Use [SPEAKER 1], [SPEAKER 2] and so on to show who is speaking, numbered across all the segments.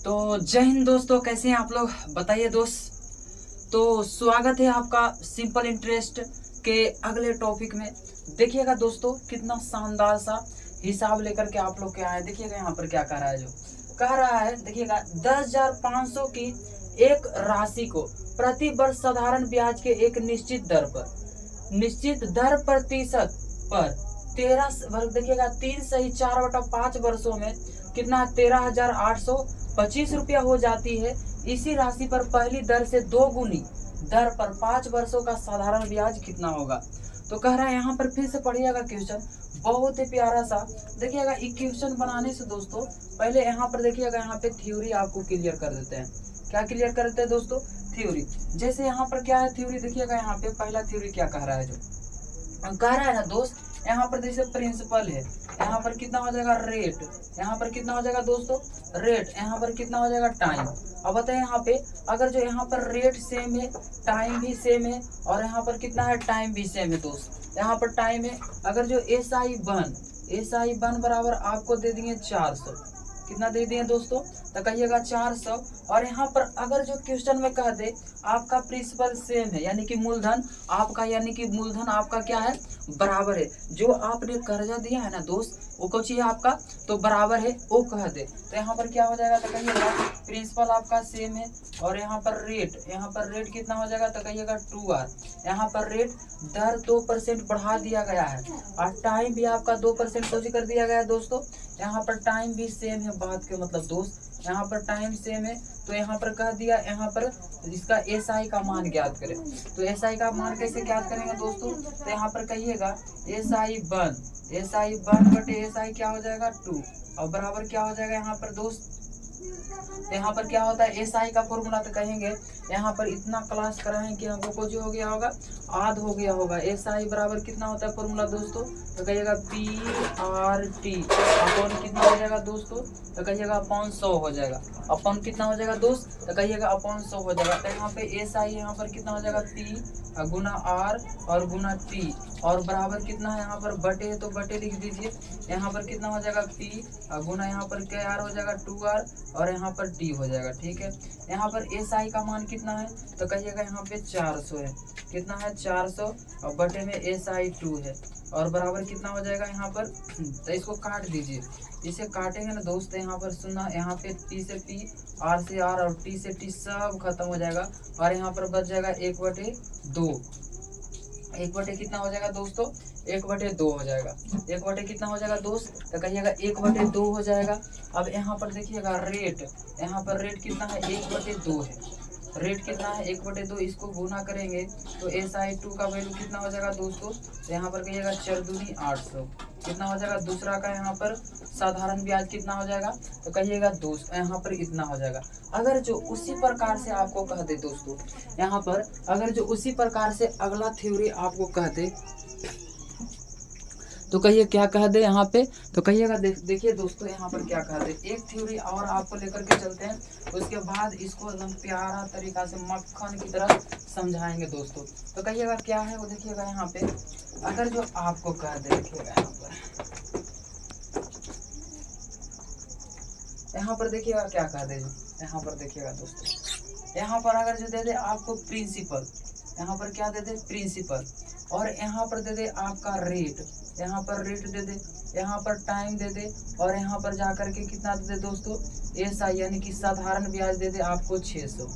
[SPEAKER 1] तो जय हिंद दोस्तों, कैसे हैं आप लोग बताइए दोस्त। तो स्वागत है आपका सिंपल इंटरेस्ट के अगले टॉपिक में। देखिएगा दोस्तों, कितना शानदार सा हिसाब लेकर के आप लोग के आए। देखिएगा यहाँ पर क्या कह रहा है, जो कह रहा है देखिएगा 10,500 की एक राशि को प्रति वर्ष साधारण ब्याज के एक निश्चित दर प्रतिशत पर 13 वर्ष, देखिएगा 3 सही 4/5 वर्षों में कितना 13,825 रुपया हो जाती है। इसी राशि पर पहली दर से 2 गुनी दर पर 5 वर्षों का साधारण ब्याज कितना होगा। तो कह रहा है यहाँ पर फिर से पढ़िएगा क्वेश्चन, बहुत ही प्यारा सा। देखिएगा ये क्वेश्चन बनाने से दोस्तों पहले यहाँ पर देखिएगा, यहाँ पे थ्योरी आपको क्लियर कर देते हैं। क्या क्लियर कर देते हैं दोस्तों? थ्योरी। जैसे यहाँ पर क्या है थ्योरी, देखिएगा यहाँ पे पहला थ्योरी क्या कह रहा है, जो कह रहा है ना दोस्त, यहाँ पर जैसे प्रिंसिपल है, यहाँ पर कितना हो जाएगा रेट, यहाँ पर कितना हो जाएगा दोस्तों रेट, यहाँ पर कितना हो जाएगा टाइम। अब बताएं यहाँ पे अगर जो यहाँ पर रेट सेम है, टाइम भी सेम है, और यहाँ पर कितना है टाइम भी सेम है दोस्त। यहाँ पर टाइम है, अगर जो एस आई वन बराबर आपको दे देंगे 400, कितना दे दिए दोस्तों, तो कहिएगा 400। और यहाँ पर अगर जो क्वेश्चन में कह दे आपका प्रिंसिपल सेम है, यानी कि मूलधन आपका क्या है, बराबर है। जो आपने कर्जा दिया है ना दोस्त, वो कुछ है आपका तो बराबर है, वो कह दे, तो यहाँ पर क्या हो जाएगा, तो कहिएगा प्रिंसिपल आपका सेम है, और यहाँ पर रेट कितना हो जाएगा, तो कहिएगा 2R। यहाँ पर रेट दर 2% बढ़ा दिया गया है, और टाइम भी आपका 2% कुछ कर दिया गया है दोस्तों। यहाँ पर टाइम भी सेम है, बात के मतलब दोस्त यहाँ पर टाइम सेम है, तो यहाँ पर कह दिया, यहाँ पर इसका एसआई का मान ज्ञात करें। तो एसआई का मान कैसे ज्ञात करेंगे दोस्तों, तो यहाँ पर कहिएगा एसआई वन बटे एसआई क्या हो जाएगा 2, और बराबर क्या हो जाएगा यहाँ पर दोस्त, यहाँ पर क्या होता है एसआई का फॉर्मूला, तो कहेंगे यहाँ पर इतना क्लास कराएं कि हमको कुछ हो गया होगा, आध हो गया होगा। एसआई बराबर कितना होता है फॉर्मूला दोस्तों, तो कहिएगा PRT अपॉन कितना हो जाएगा दोस्तों, तो कहिएगा अपॉन 100 हो जाएगा। अपॉन कितना हो जाएगा दोस्त, तो कहिएगा अपॉन 100 हो जाएगा। तो यहाँ पे एसआई यहाँ पर कितना हो जाएगा P गुना R और गुना T, और बराबर कितना है यहाँ पर बटे है, तो बटे लिख दीजिए। यहाँ पर कितना हो जाएगा P गुना यहाँ पर क्या R हो जाएगा 2R, और यहाँ पर T हो जाएगा। ठीक है, यहाँ पर एसआई का मान कितना है, तो कहिएगा यहाँ पे 400 है, कितना है 400, और बटे में एसआई 2 है, और बराबर कितना हो जाएगा यहाँ पर, तो इसको काट दीजिए। इसे काटेंगे ना दोस्त, यहाँ पर सुनना, यहाँ पे P से P, R से R और T से T सब खत्म हो जाएगा, और यहाँ पर बच जाएगा 1/2। 1/, कितना हो जाएगा दोस्तों, 1/2 हो जाएगा। 1/, कितना हो जाएगा दोस्त, तो कहिएगा 1/2 हो जाएगा। अब यहाँ पर देखिएगा रेट, यहाँ पर रेट कितना है 1/2 है, रेट कितना है 1/2, इसको गुना करेंगे तो SI2 का वैल्यू कितना हो जाएगा दोस्तों, तो यहाँ पर कहिएगा 4 दूनी 800, कितना हो जाएगा। दूसरा का यहाँ पर साधारण ब्याज कितना हो जाएगा, तो कहिएगा दोस्त यहाँ पर इतना हो जाएगा। अगर जो उसी प्रकार से आपको कह दे दोस्तों, यहाँ पर अगर जो उसी प्रकार से अगला थ्योरी आपको कह दे, तो कहिए क्या कह दे यहाँ पे, तो कहिएगा देखिए दोस्तों यहाँ पर क्या कह दे। एक थ्योरी और आपको लेकर के चलते हैं, उसके बाद इसको एकदम प्यारा तरीका से मक्खन की तरह समझाएंगे दोस्तों। तो कहिएगा क्या है वो, देखिएगा यहाँ पे अगर जो आपको कह दे, देखिएगा यहाँ पर देखिएगा क्या कह दे, यहाँ पर देखिएगा दोस्तों, यहाँ पर अगर जो दे दे आपको प्रिंसिपल, यहाँ पर क्या दे दे प्रिंसिपल, और यहाँ पर दे दे आपका रेट, यहाँ पर रेट दे दे, यहाँ पर टाइम दे दे, और यहाँ पर जाकर के कितना दे दे दोस्तों एसआई, यानी कि साधारण ब्याज दे दे आपको 600।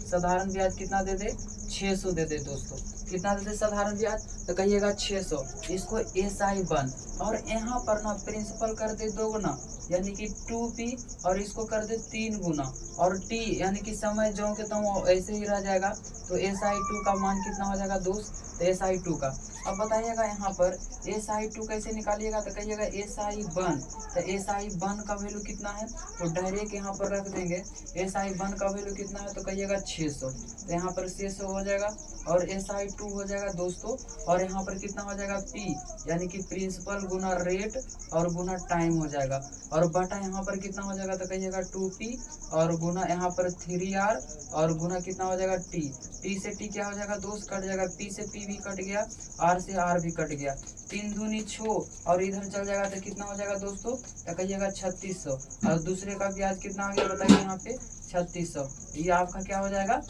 [SPEAKER 1] साधारण ब्याज कितना दे दे 600 दे दे दोस्तों, कितना दे दे साधारण ब्याज, तो कहिएगा 600। इसको एसआई 1, और यहाँ पर ना प्रिंसिपल कर दे 2 गुना, यानी कि 2P, और इसको कर दे 3 गुना, और T यानी कि समय जो के तो ऐसे ही रह जाएगा। तो SI2 का मान कितना हो जाएगा दोस्त, तो SI2 का। अब बताइएगा यहाँ पर SI2 कैसे निकालिएगा, तो कहिएगा SI1, तो SI1 का वैल्यू कितना है, तो डायरेक्ट यहाँ पर रख देंगे। SI1 का वैल्यू कितना है, तो कहिएगा 600, तो यहाँ पर 600 हो जाएगा, और SI2 हो जाएगा दोस्तों, और यहाँ पर कितना हो जाएगा P, यानी कि प्रिंसिपल गुना रेट और गुना टाइम हो जाएगा, और बटा यहाँ पर कितना हो जाएगा, तो कहिएगा 2P, और गुना यहाँ पर 3R, और गुना कितना हो जाएगा T से T क्या हो जाएगा दोस्त, कट जाएगा, P से P भी कट गया, आर से आर भी कट गया, 3 दूनी 6 और इधर चल जाएगा तो कितना हो जाएगा दोस्तों, तो कहिएगा 3600। और दूसरे का ब्याज कितना आ गया बताइए यहाँ पे 3600। ये आपका क्या हो जाएगा,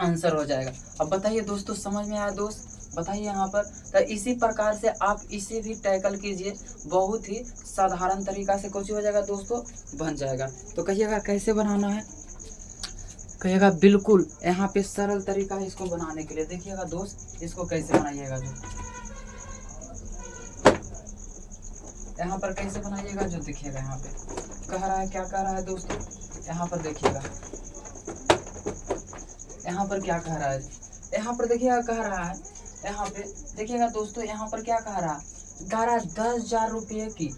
[SPEAKER 1] आंसर हो जाएगा। अब बताइए दोस्तों, समझ में आया दोस्त, बताइए यहाँ पर। तो इसी प्रकार से आप इसे भी टैकल कीजिए, बहुत ही साधारण तरीका से कुछ हो जाएगा दोस्तों, बन जाएगा। तो कहिएगा कैसे बनाना है, कहिएगा बिल्कुल यहाँ पे सरल तरीका है इसको बनाने के लिए। देखिएगा दोस्त, इसको कैसे बनाइएगा, जो यहाँ पर कैसे बनाइएगा, जो देखिएगा यहाँ पे कह रहा है, क्या कह रहा है दोस्तों, यहाँ पर देखिएगा, यहाँ पर क्या कह रहा है, यहाँ पर देखिएगा कह रहा है, यहाँ पे देखिएगा दोस्तों, यहाँ पर क्या कह रहा है, 10,000 रुपये की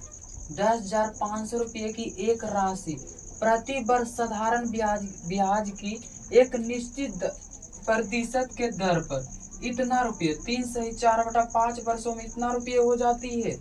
[SPEAKER 1] 10,500 रुपये की एक राशि प्रति वर्ष साधारण ब्याज की एक निश्चित प्रतिशत के दर पर इतना रुपये, 3 सही 4/5 वर्षों में इतना रुपये हो जाती है।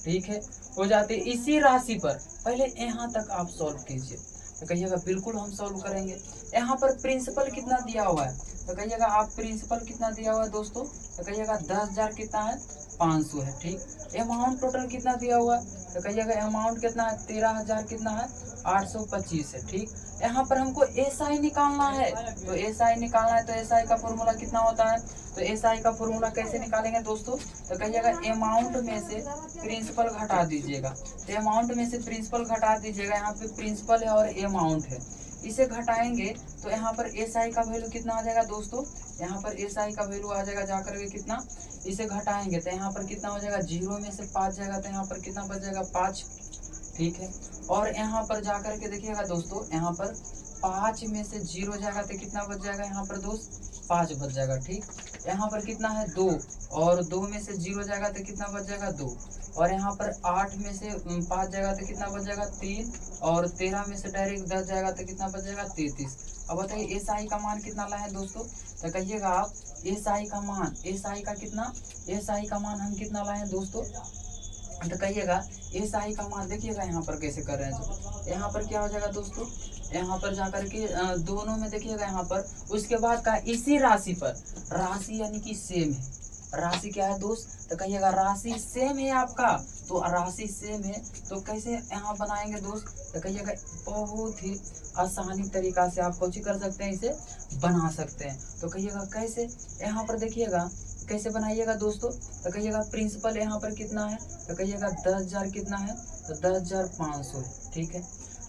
[SPEAKER 1] ठीक है, हो जाती है। इसी राशि पर पहले यहाँ तक आप सॉल्व कीजिए। तो कहिएगा बिल्कुल हम सॉल्व करेंगे। यहाँ पर प्रिंसिपल कितना दिया हुआ है, तो कहिएगा आप प्रिंसिपल कितना दिया हुआ है दोस्तों, तो कहिएगा 10,000 कितना है, 500 है। ठीक, अमाउंट टोटल कितना दिया हुआ है, तो कहिएगा अमाउंट कितना है, 13,000 कितना है, 825 है। ठीक, यहाँ पर हमको एसआई निकालना है, तो एसआई निकालना है, तो एसआई का फॉर्मूला कितना होता है, तो एसआई का फॉर्मूला कैसे निकालेंगे दोस्तों, तो कहिएगा अमाउंट में से प्रिंसिपल घटा दीजिएगा। तो अमाउंट में से प्रिंसिपल घटा दीजिएगा, यहाँ पे प्रिंसिपल है और अमाउंट है, इसे घटाएंगे तो यहाँ पर एसआई का वैल्यू कितना आ जाएगा दोस्तों, यहाँ पर एसआई का वैल्यू आ जाएगा जाकर के कितना, इसे घटाएंगे तो यहाँ पर कितना हो जाएगा, 0 में से 5 जाएगा तो यहाँ पर कितना बच जाएगा, 5। ठीक है, और यहाँ पर जाकर के देखिएगा दोस्तों, यहाँ पर 5 में से 0 जाएगा तो कितना बच जाएगा, यहाँ पर दोस्त 5 बच जाएगा। ठीक, यहाँ पर कितना है 2, और 2 में से 0 जाएगा तो कितना बच जाएगा, 2, और यहाँ पर 8 में से 5 जाएगा तो कितना बच जाएगा, 3, और 13 में से डायरेक्ट 10 जाएगा तो कितना बच जाएगा, 33। अब बताइए एसआई का मान कितना लाए हैं दोस्तों, तो कहिएगा आप एसआई का मान, एसआई का कितना, एसआई का मान हम कितना लाए हैं दोस्तों, तो कहिएगा एसआई का मान। देखिएगा यहाँ पर कैसे कर रहे हैं, जो यहाँ पर क्या हो जाएगा दोस्तों, यहाँ पर जाकर के दोनों में देखिएगा यहाँ पर, उसके बाद का इसी राशि पर, राशि यानी कि सेम है, राशि क्या है दोस्त, तो कहिएगा राशि सेम है आपका, तो राशि सेम है तो कैसे यहाँ बनाएंगे दोस्त, तो कहिएगा बहुत ही आसानी तरीका से आप कुछ कर सकते हैं, इसे बना सकते हैं। तो कहिएगा कैसे, यहाँ पर देखिएगा कैसे बनाइएगा दोस्तों, तो कहिएगा प्रिंसिपल यहाँ पर कितना है, तो कहिएगा 10,000 कितना है, तो 10,500 है। ठीक है,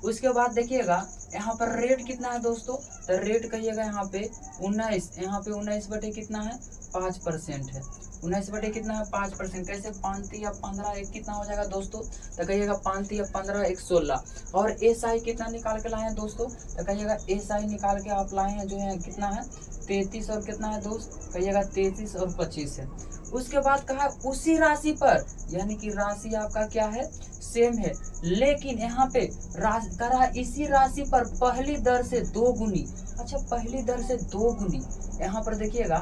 [SPEAKER 1] उसके बाद देखिएगा यहाँ पर रेट कितना है दोस्तों, तो रेट कहिएगा यहाँ पे 19, यहाँ पे 19 बटे कितना है, 5% है, 19 बटे कितना है, 5%। कैसे, 5 या 15 एक कितना हो जाएगा दोस्तों, तो कहिएगा 5 या 15 एक 16। और एसआई कितना निकाल के लाए हैं दोस्तों, तो कहिएगा एसआई निकाल के आप लाए हैं जो है कितना है, 33 और कितना है दोस्त, कहिएगा 33 और 25 है। उसके बाद कहा उसी राशि पर, यानी कि राशि आपका क्या है, सेम है, लेकिन यहाँ पे करा इसी राशि पर पहली दर से 2 गुनी। अच्छा, पहली दर से 2 गुनी, यहाँ पर देखिएगा,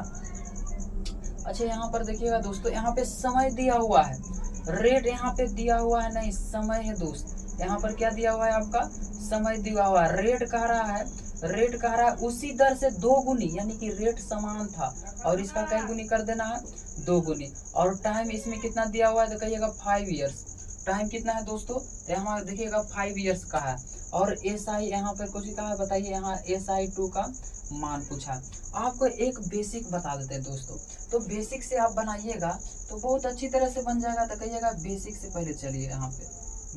[SPEAKER 1] अच्छा यहाँ पर देखिएगा दोस्तों, यहाँ पे समय दिया हुआ है, रेट यहाँ पे दिया हुआ है नहीं, समय है दोस्त, यहाँ पर क्या दिया हुआ है आपका, समय दिया हुआ है। रेट कह रहा है, रेट कह रहा है उसी दर से 2 गुनी, यानी कि रेट समान था और इसका कई गुनी कर देना है, 2 गुनी। और टाइम इसमें कितना दिया हुआ है, तो कहिएगा 5 ईयर्स। टाइम कितना है दोस्तों, तो यहाँ देखिएगा 5 ईयर्स का है। और एसआई यहाँ पर कुछ कहा है, बताइए यहाँ SI2 का मान पूछा। आपको एक बेसिक बता देते हैं दोस्तों, तो बेसिक से आप बनाइएगा तो बहुत अच्छी तरह से बन जाएगा। तो कहिएगा बेसिक से पहले चलिए, यहाँ पे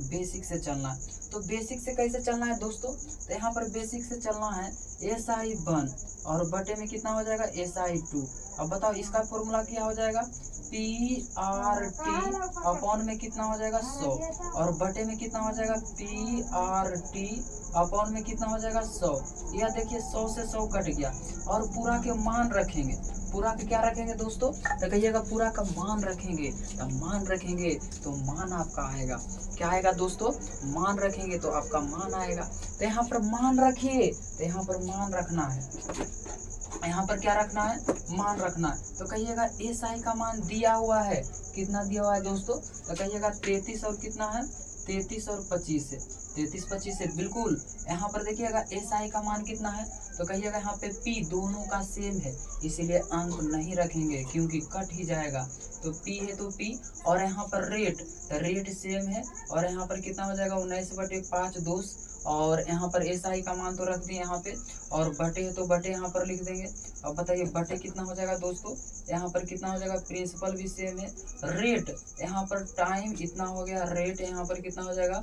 [SPEAKER 1] बेसिक से चलना है। तो बेसिक से कैसे चलना है दोस्तों, तो यहाँ पर बेसिक से चलना है SI1 और बटे में कितना हो जाएगा, SI2। अब बताओ इसका फॉर्मूला क्या हो जाएगा, PRT अपॉन में कितना हो जाएगा, 100, और बटे में कितना हो जाएगा, PRT अपॉन में कितना हो जाएगा, 100। यह देखिए 100 से 100 कट गया, और पूरा के मान रखेंगे, पूरा के क्या रखेंगे दोस्तों, तो कहिएगा पूरा का मान रखेंगे। तो मान रखेंगे तो मान आपका आएगा, क्या आएगा दोस्तों, मान रखेंगे तो आपका मान आएगा। तो यहाँ पर मान रखिए, तो यहाँ पर मान रखना है, यहाँ पर क्या रखना है, मान रखना है। तो कहिएगा एसआई का मान दिया हुआ है, कितना दिया हुआ है दोस्तों, तो कहिएगा 33 और कितना है, 33 और 25 है। 33 25 है बिल्कुल। यहाँ पर देखिएगा SI का मान कितना है, तो कहिएगा यहाँ पे P दोनों का सेम है, इसीलिए अंक नहीं रखेंगे क्योंकि कट ही जाएगा। तो P है तो P, और यहाँ पर रेट सेम है, और यहाँ पर कितना हो जाएगा 19/5 दोस्त, और यहाँ पर SI का मान तो रख दिए यहाँ पे, और बटे है तो बटे यहाँ पर लिख देंगे। अब बताइए बटे कितना हो जाएगा दोस्तों, यहाँ पर कितना हो जाएगा, प्रिंसिपल भी सेम है, रेट यहाँ पर टाइम इतना हो गया, रेट यहाँ पर कितना हो जाएगा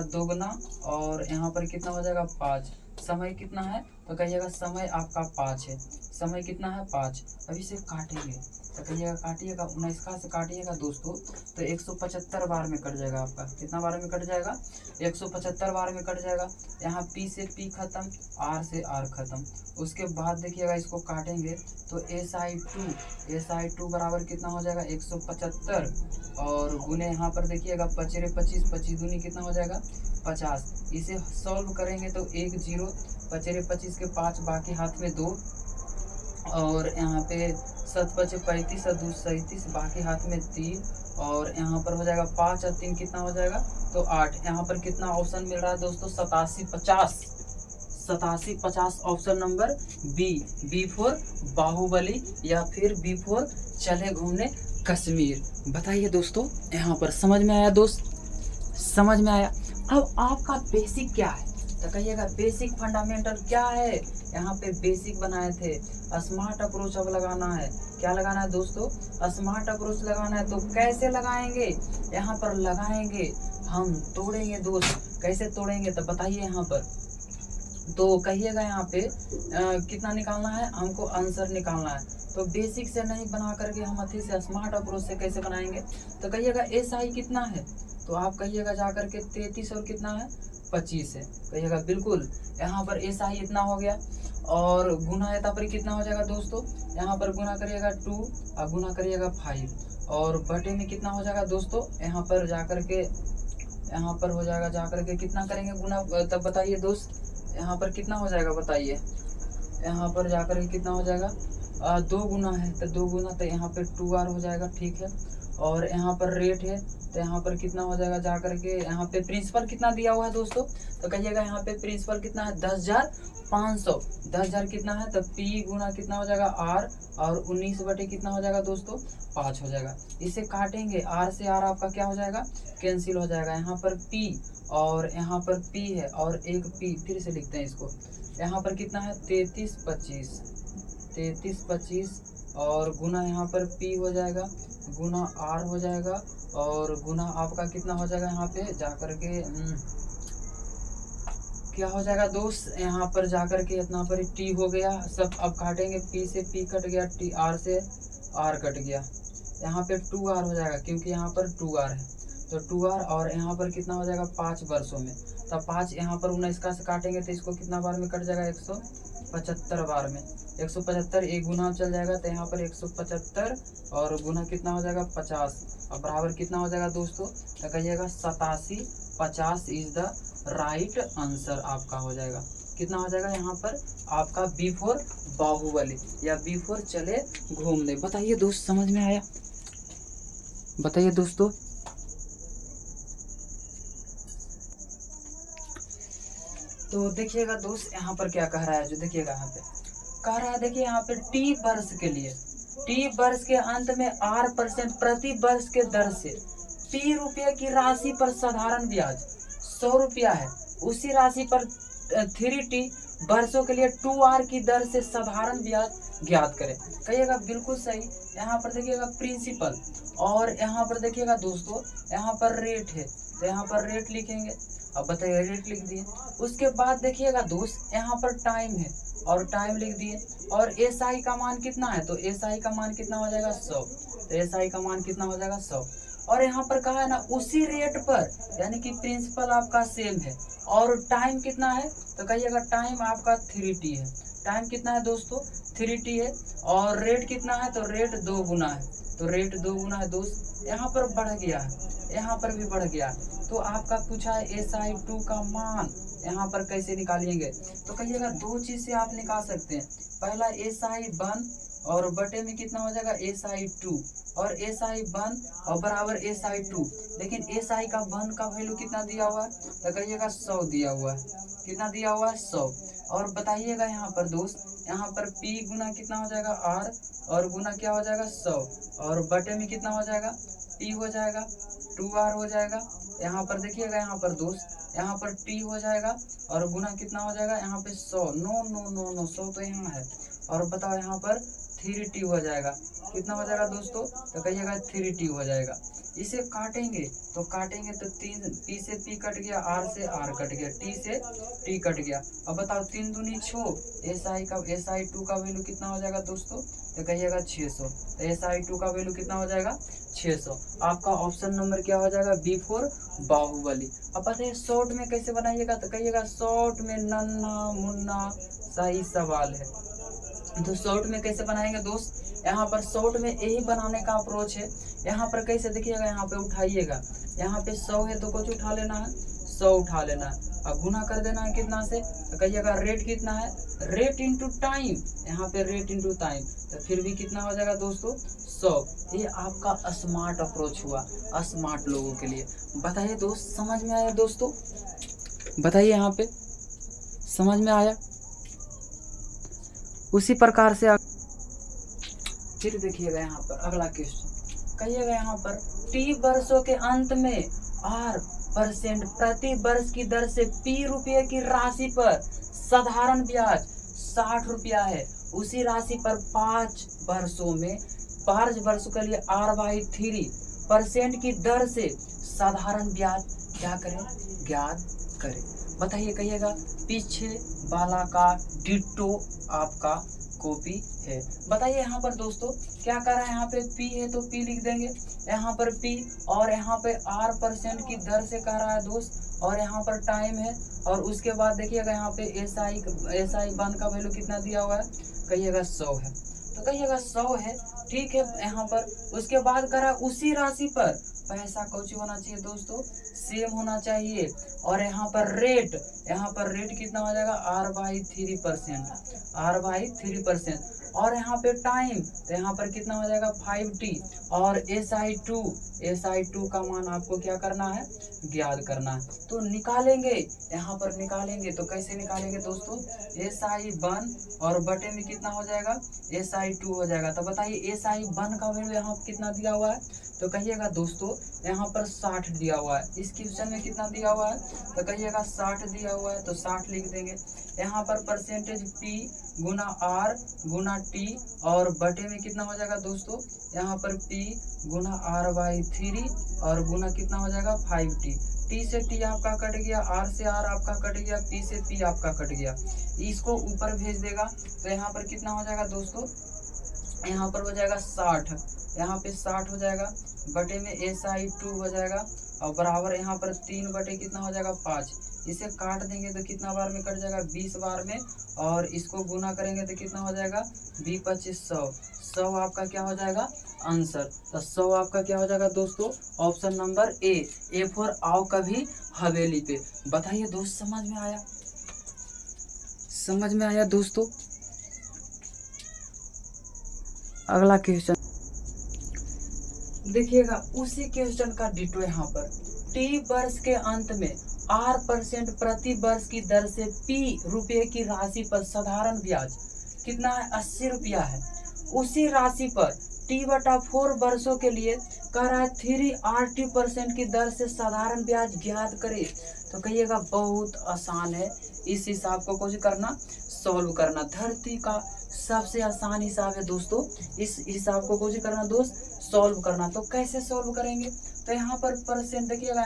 [SPEAKER 1] 2 और यहाँ पर कितना हो जाएगा 5, समय कितना है, तो कहिएगा समय आपका 5 है, समय कितना है 5। अब इसे काटेंगे तो कहिएगा काटिएगा 19 से काटिएगा दोस्तों, तो 175 बार में कट जाएगा आपका, कितना बार में कट जाएगा 175 बार में कट जाएगा। यहाँ P से P खत्म, R से R खत्म। उसके बाद देखिएगा इसको काटेंगे तो SI2 बराबर कितना हो जाएगा 175, और गुने यहाँ पर देखिएगा 25 25 दूनी कितना हो जाएगा 50। इसे सॉल्व करेंगे तो 1 0, 25 के 5 बाकी हाथ में 2, और यहाँ पे 7 5 35 और 2 37 बाकी हाथ में 3, और यहाँ पर हो जाएगा 5 और 3 कितना हो जाएगा तो 8। यहाँ पर कितना ऑप्शन मिल रहा है दोस्तों 87 50 option number B for Bahubali, या फिर बी फॉर चले घूमने कश्मीर। बताइए दोस्तों, यहाँ पर समझ में आया दोस्त, समझ में आया। अब आपका बेसिक क्या है, तो कहिएगा बेसिक फंडामेंटल क्या है, यहाँ पे बेसिक बनाए थे। स्मार्ट अप्रोच अब लगाना है, क्या लगाना है दोस्तों, स्मार्ट अप्रोच लगाना है। तो कैसे लगाएंगे, यहाँ पर लगाएंगे हम तोड़ेंगे दोस्त, कैसे तोड़ेंगे तो बताइए यहाँ पर, तो कहिएगा यहाँ पे कितना निकालना है, हमको आंसर निकालना है। तो बेसिक से नहीं बना करके हम अथी से स्मार्ट अप्रोच से कैसे बनाएंगे, तो कहिएगा SI कितना है, तो आप कहिएगा जा करके 33 और कितना है 25 है, कहिएगा बिल्कुल। यहाँ पर SI इतना हो गया, और गुना है पर कितना हो जाएगा दोस्तों, यहाँ पर गुना करिएगा 2 और गुना करिएगा 5, और बटे में कितना हो जाएगा दोस्तों, यहाँ पर जाकर के यहाँ पर हो जाएगा जाकर के कितना करेंगे गुना, तब बताइए दोस्त यहाँ पर कितना हो जाएगा बताइए, यहाँ पर जाकर के कितना हो जाएगा 2 गुना है तो 2 गुना, तो यहाँ पे 2R हो जाएगा, ठीक है। और यहाँ पर रेट है तो यहाँ पर कितना हो जाएगा जाकर के, यहाँ पे प्रिंसिपल कितना दिया हुआ है दोस्तों, तो कहिएगा यहाँ पे प्रिंसिपल कितना है 10,500, 10,000 कितना है, तो P गुना कितना हो जाएगा R, और 19 बटे कितना हो जाएगा दोस्तों 5 हो जाएगा। इसे काटेंगे, R से R आपका क्या हो जाएगा कैंसिल हो जाएगा। यहाँ पर P और यहाँ पर P है, और एक P फिर से लिखते हैं इसको, यहाँ पर कितना है 33 25 और गुना यहाँ पर P हो जाएगा, गुना R हो जाएगा, और गुना आपका कितना हो जाएगा यहाँ पे जाकर के क्या हो जाएगा दोस्त, यहाँ पर जाकर के इतना पर T हो गया सब। अब काटेंगे, P से P कट गया, T R से R कट गया, यहाँ पे 2R हो जाएगा क्योंकि यहाँ पर 2R है, तो 2R, और यहाँ पर कितना हो जाएगा 5 वर्षों में, तब 5 यहाँ पर 19 से काटेंगे तो इसको कितना बार में कट जाएगा 175 बार में, 175 एक गुना चल जाएगा, तो यहाँ पर 175 और गुना कितना हो जाएगा 50, और बराबर कितना हो जाएगा दोस्तों, तो कहिएगा 87 50 इज द राइट आंसर आपका हो जाएगा। कितना हो जाएगा यहाँ पर आपका बी फॉर बाहुबली या बी फॉर चले घूमने। बताइए दोस्त समझ में आया, बताइए दोस्तों। तो देखिएगा दोस्त यहाँ पर क्या कह रहा है, जो देखिएगा यहाँ पे कह रहा है, देखिए यहाँ पे टी वर्ष के लिए, टी वर्ष के अंत में 8% प्रति वर्ष के दर से P रुपये की राशि पर साधारण ब्याज 100 रुपया है, उसी राशि पर 3T वर्षों के लिए 2R की दर से साधारण ब्याज ज्ञात करें। कहिएगा बिल्कुल सही। यहाँ पर देखिएगा प्रिंसिपल, और यहाँ पर देखिएगा दोस्तों यहाँ पर रेट है, तो यहाँ पर रेट लिखेंगे। अब बताइए रेट लिख दिए, उसके बाद देखिएगा दोस्त यहाँ पर टाइम है और टाइम लिख दिए, और SI का मान कितना है, तो SI का मान कितना हो जाएगा 100, तो SI का मान कितना हो जाएगा 100। और यहाँ पर कहा है ना उसी रेट पर, यानी कि प्रिंसिपल आपका सेम है और टाइम कितना है, तो कहिएगा टाइम आपका 3T है। टाइम कितना है दोस्तों 3T है, और रेट कितना है, तो रेट 2 गुना है, तो रेट 2 गुना है दोस्त। यहाँ पर बढ़ गया है, यहाँ पर भी बढ़ गया, तो आपका पूछा है SI2 का मान, यहाँ पर कैसे निकालेंगे, तो कहिएगा दो चीज से आप निकाल सकते हैं। पहला SI1 और बटे में कितना हो जाएगा SI2, और SI1 और बराबर SI2। लेकिन SI का 1 का वैल्यू कितना दिया हुआ है, तो कहिएगा 100 दिया हुआ है। कितना दिया हुआ है 100। और बताइएगा यहाँ पर दोस्त, यहाँ पर P गुना कितना हो जाएगा R, और गुना क्या हो जाएगा 100, और बटे में कितना हो जाएगा P हो जाएगा 2R हो जाएगा। यहाँ पर देखिएगा, यहाँ पर दोस्त, यहाँ पर T हो जाएगा और गुना कितना हो जाएगा यहाँ पे 100। नो नो नो नो 100 तो यहाँ है, और बताओ यहाँ पर 3T हो जाएगा। कितना हो जाएगा दोस्तों, तो कहिएगा 3T हो जाएगा। इसे काटेंगे तो तीन P से P कट गया, R से R कट गया, T से T कट गया। अब बताओ 3 दूनी 6, SI2 का वैल्यू कितना हो जाएगा दोस्तों, तो कहिएगा 600। तो SI2 का वैल्यू कितना हो जाएगा 600। आपका ऑप्शन नंबर क्या हो जाएगा B4 बाहुबली। अब बताइए शॉर्ट में कैसे बनाइएगा, तो कहिएगा शॉर्ट में नन्ना मुन्ना सही सवाल है। तो शॉर्ट में कैसे बनाएंगे दोस्त, यहाँ पर शॉर्ट में यही बनाने का अप्रोच है। यहाँ पर कैसे देखिएगा, यहाँ पे उठाइएगा, यहाँ पे 100 है तो कुछ उठा लेना है, 100 उठा लेना है। अब गुना कर देना है कितना से, तो कहिएगा रेट कितना है, रेट इंटू टाइम, यहाँ पे रेट इंटू टाइम, तो फिर भी कितना हो जाएगा दोस्तों 100। ये आपका स्मार्ट अप्रोच हुआ स्मार्ट लोगों के लिए। बताइए दोस्त समझ में आया दोस्तों, बताइए यहाँ पे समझ में आया। उसी प्रकार से फिर देखिएगा यहाँ पर अगला क्वेश्चन, कहिएगा यहाँ पर T वर्षों के अंत में R% प्रति वर्ष की दर से P रुपये की राशि पर साधारण ब्याज 60 रुपया है। उसी राशि पर 5 वर्षों के लिए R/3% की दर से साधारण ब्याज क्या करें, ज्ञात करें। बताइए, कहिएगा पीछे वाला का डिट्टो आपका कॉपी है। बताइए यहाँ पर दोस्तों क्या कर रहा है, यहाँ पे P है तो P लिख देंगे, यहाँ पर P, और यहाँ पे R% की दर से कह रहा है दोस्त, और यहाँ पर टाइम है, और उसके बाद देखिएगा यहाँ पे SI1 का वैल्यू कितना दिया हुआ है, कहिएगा 100 है, तो कहिएगा 100 है, ठीक है। यहाँ पर उसके बाद कह रहा है उसी राशि पर पैसा कौची होना चाहिए दोस्तों, सेम होना चाहिए, और यहाँ पर रेट कितना हो जाएगा R/3%, और यहाँ पे टाइम, तो यहाँ पर कितना हो जाएगा 5T, और SI2 का मान आपको क्या करना है, ज्ञात करना है। तो निकालेंगे, यहाँ पर निकालेंगे तो कैसे निकालेंगे दोस्तों, SI1 और बटे में कितना हो जाएगा SI2 हो जाएगा। तो बताइए SI1 का वैल्यू यहाँ कितना दिया हुआ है, तो कहिएगा दोस्तों यहाँ पर 60 दिया हुआ है। इस क्वेश्चन में कितना दिया हुआ है, तो कहिएगा 60 दिया हुआ है, तो 60 लिख देंगे। यहाँ पर परसेंटेज P गुना R गुना T, और बटे में कितना हो जाएगा दोस्तों, यहाँ पर P गुना R/3 और गुना कितना हो जाएगा 5T। T से T आपका कट गया, R से R आपका कट गया, P से P आपका कट गया। इसको ऊपर भेज देगा तो यहाँ पर कितना हो जाएगा दोस्तों, यहाँ पर हो जाएगा 60, यहाँ पे 60 हो जाएगा, बटे में SI2 हो जाएगा, और बराबर यहाँ पर 3 बटे कितना हो जाएगा 5। इसे काट देंगे तो कितना बार में कट जाएगा 20 बार में, और इसको गुना करेंगे तो कितना हो जाएगा 20×25 100 आपका क्या हो जाएगा आंसर। तो 100 आपका क्या हो जाएगा दोस्तों, ऑप्शन नंबर ए फॉर आओ कभी हवेली पे। बताइए दोस्त समझ में आया दोस्तों। अगला क्वेश्चन देखिएगा, उसी क्वेश्चन का डिटो यहाँ पर T वर्ष के अंत में R% प्रति वर्ष की दर से P रुपये की राशि पर साधारण ब्याज कितना है 80 रुपया है। उसी राशि पर T/4 वर्षों के लिए कह रहा है 3RT% की दर से साधारण ब्याज ज्ञात करे। तो कहिएगा बहुत आसान है, इस हिसाब को कुछ करना सॉल्व करना, धरती का सबसे आसान हिसाब है दोस्तों। इस हिसाब को कुछ करना दोस्त सॉल्व करना। तो कैसे सॉल्व करेंगे, तो यहाँ पर परसेंट देखिएगा,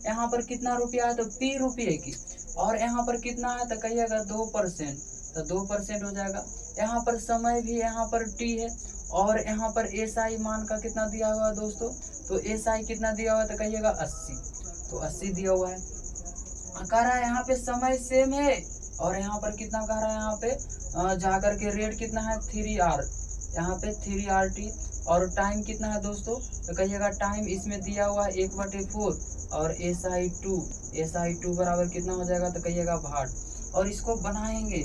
[SPEAKER 1] यहाँ पर कितना रुपया है, तो P रुपये की, और यहाँ पर कितना है, तो कहिएगा 2%, तो 2% हो जाएगा। यहाँ पर समय भी यहाँ पर T है, और यहाँ पर SI मान का कितना दिया हुआ है दोस्तों, तो SI कितना दिया हुआ है, तो कहिएगा 80, तो 80 दिया हुआ है। कह रहा है यहाँ पे समय सेम है, और यहाँ पर कितना कह रहा है, यहाँ पे जाकर के रेट कितना है 3R, यहाँ पे 3RT, और टाइम कितना है दोस्तों, तो कहिएगा टाइम इसमें दिया हुआ है 1/4 और SI2 बराबर कितना हो जाएगा, तो कहिएगा भाट। और इसको बनाएंगे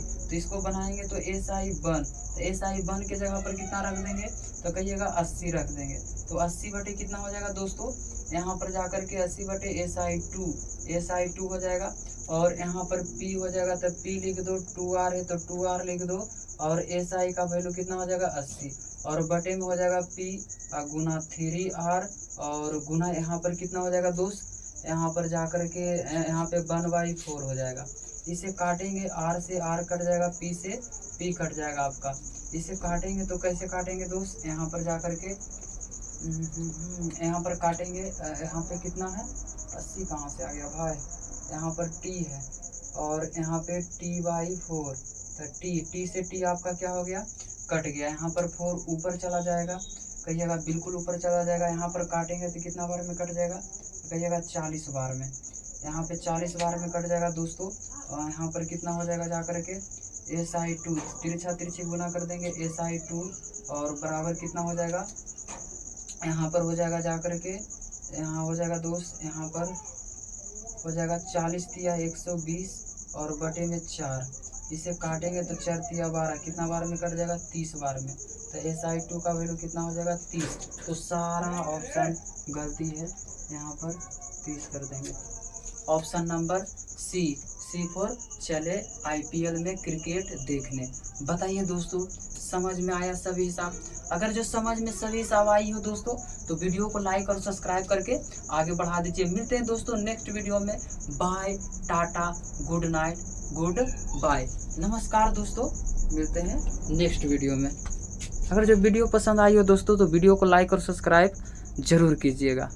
[SPEAKER 1] तो SI1, तो SI1 के जगह पर कितना रख देंगे, तो कहिएगा 80 रख देंगे। तो 80 बटे कितना हो जाएगा दोस्तों, यहाँ पर जाकर के 80 बटे SI2 हो जाएगा। और यहाँ पर P हो जाएगा, तो P लिख दो, 2R है तो 2R लिख दो। और SI का वैल्यू कितना हो जाएगा 80, और बटे में हो जाएगा P गुना 3R, और गुना यहाँ पर कितना हो जाएगा दोस्त, यहाँ पर जाकर के यहाँ पे 1/4 हो जाएगा। इसे काटेंगे, R से R कट जाएगा, P से P कट जाएगा आपका। इसे काटेंगे तो कैसे काटेंगे दोस्त, यहाँ पर जाकर के यहाँ पर काटेंगे, यहाँ पे कितना है 80 कहाँ से आ गया भाई, यहाँ पर T है और यहाँ पे T/4, तो T से T आपका क्या हो गया, कट गया। यहाँ पर 4 ऊपर चला जाएगा, कहिएगा बिल्कुल ऊपर चला जाएगा। यहाँ पर काटेंगे तो कितना बार में कट जाएगा, कहिएगा 40 बार में। यहाँ पे 40 बार में कट जाएगा दोस्तों। और यहाँ पर कितना हो जाएगा जाकर के SI2, तिरछा तिरछी गुना कर देंगे SI2, और बराबर कितना हो जाएगा, यहाँ पर हो जाएगा जाकर के, यहाँ हो जाएगा दोस्त, यहाँ पर हो जाएगा 40 तिया 120 और बटे में 4। इसे काटेंगे तो 4 तिया 12, कितना बार में कट जाएगा, 30 बार में। तो SI2 का वैल्यू कितना हो जाएगा 30। तो सारा ऑप्शन गलती है, यहाँ पर 30 कर देंगे। ऑप्शन नंबर सी फॉर चले IPL में क्रिकेट देखने। बताइए दोस्तों, समझ में आया सभी हिसाब? अगर जो समझ में सभी हिसाब आई हो दोस्तों, तो वीडियो को लाइक और सब्सक्राइब करके आगे बढ़ा दीजिए। मिलते हैं दोस्तों नेक्स्ट वीडियो में। Bye, tata, good night, good bye, नमस्कार दोस्तों, मिलते हैं नेक्स्ट वीडियो में। अगर जो वीडियो पसंद आई हो दोस्तों, तो वीडियो को लाइक और सब्सक्राइब जरूर कीजिएगा।